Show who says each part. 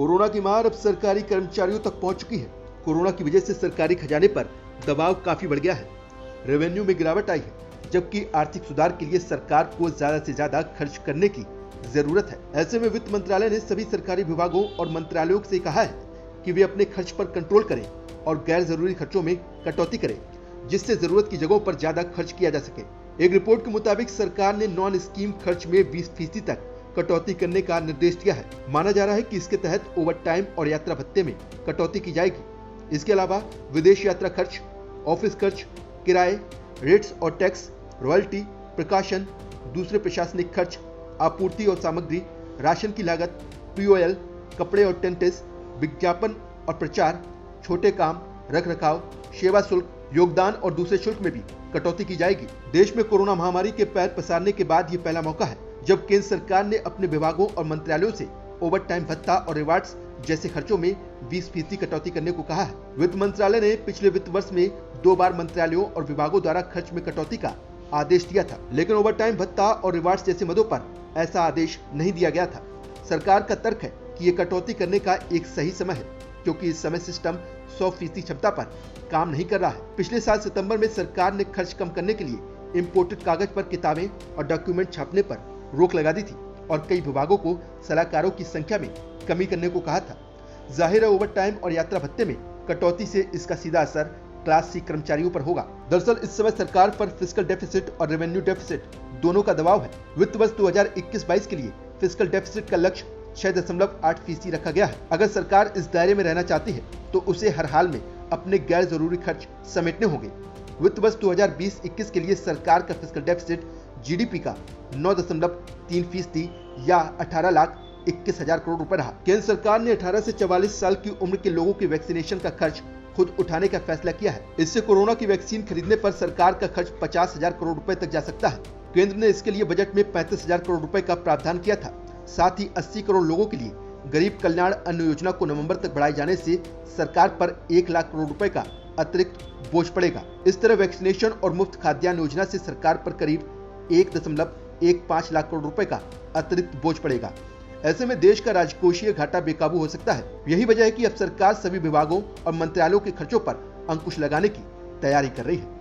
Speaker 1: Corona की मार अब सरकारी कर्मचारियों तक पहुंच चुकी है। कोरोना की वजह से सरकारी खजाने पर दबाव काफी बढ़ गया है। रेवेन्यू में गिरावट आई है, जबकि आर्थिक सुधार के लिए सरकार को ज्यादा से ज्यादा खर्च करने की जरूरत है। ऐसे में वित्त मंत्रालय ने सभी सरकारी विभागों और मंत्रालयों से कहा है कि वे अपने खर्च पर कंट्रोल करें और गैर जरूरी खर्चों में कटौती करें, जिससे जरूरत की जगहों पर ज्यादा खर्च किया जा सके। एक रिपोर्ट के मुताबिक सरकार ने नॉन स्कीम खर्च में 20% तक कटौती करने का निर्देश दिया है। माना जा रहा है कि इसके तहत ओवर टाइम और यात्रा भत्ते में कटौती की जाएगी। इसके अलावा विदेश यात्रा खर्च, ऑफिस खर्च, किराए, रेट्स और टैक्स, रॉयल्टी, प्रकाशन, दूसरे प्रशासनिक खर्च, आपूर्ति और सामग्री, राशन की लागत, पीओएल, कपड़े और टेंटेस, विज्ञापन और प्रचार, छोटे काम, रखरखाव, सेवा शुल्क, योगदान और दूसरे शुल्क में भी कटौती की जाएगी। देश में कोरोना महामारी के पैर पसारने के बाद ये पहला मौका है जब केंद्र सरकार ने अपने विभागों और मंत्रालयों से ओवर टाइम भत्ता और रिवार्ड्स जैसे खर्चों में 20% कटौती करने को कहा है। वित्त मंत्रालय ने पिछले वित्त वर्ष में 2 बार मंत्रालयों और विभागों द्वारा खर्च में कटौती का आदेश दिया था, लेकिन ओवर टाइम भत्ता और रिवार्ड्स जैसे मदों पर ऐसा आदेश नहीं दिया गया था। सरकार का तर्क है कि ये कटौती करने का एक सही समय है, क्योंकि इस समय सिस्टम 100% क्षमता पर काम नहीं कर रहा है। पिछले साल सितंबर में सरकार ने खर्च कम करने के लिए इंपोर्टेड कागज पर किताबें और डॉक्यूमेंट छापने पर रोक लगा दी थी और कई विभागों को सलाहकारों की संख्या में कमी करने को कहा था। जाहिर है ओवर टाइम और यात्रा भत्ते में कटौती से इसका सीधा असर क्लास सी कर्मचारियों पर होगा। दरअसल इस समय सरकार पर फिस्कल डेफिसिट और रेवेन्यू डेफिसिट दोनों का दबाव है। वित्त वर्ष 2021-22 के लिए फिस्कल डेफिसिट का लक्ष्य 6.8% रखा गया है। अगर सरकार इस दायरे में रहना चाहती है तो उसे हर हाल में अपने गैर जरूरी खर्च समेटने होंगे। वित्त वर्ष 2020-21 के लिए सरकार का फिस्कल डेफिसिट जीडीपी का 9.3% या 18,21,000 करोड़ रुपए रहा। केंद्र सरकार ने 18 से 44 साल की उम्र के लोगों के वैक्सीनेशन का खर्च खुद उठाने का फैसला किया है। इससे कोरोना की वैक्सीन खरीदने पर सरकार का खर्च 50,000 करोड़ रुपए तक जा सकता है। केंद्र ने इसके लिए बजट में 35,000 करोड़ रुपए का प्रावधान किया था। साथ ही 80 करोड़ लोगों के लिए गरीब कल्याण अन्न योजना को नवंबर तक बढ़ाए जाने से सरकार पर 1 लाख करोड़ रुपए का अतिरिक्त बोझ पड़ेगा। इस तरह वैक्सीनेशन और मुफ्त खाद्यान्न योजना से सरकार पर करीब 1.15 लाख करोड़ रुपए का अतिरिक्त बोझ पड़ेगा। ऐसे में देश का राजकोषीय घाटा बेकाबू हो सकता है। यही वजह है कि अब सरकार सभी विभागों और मंत्रालयों के खर्चों पर अंकुश लगाने की तैयारी कर रही है।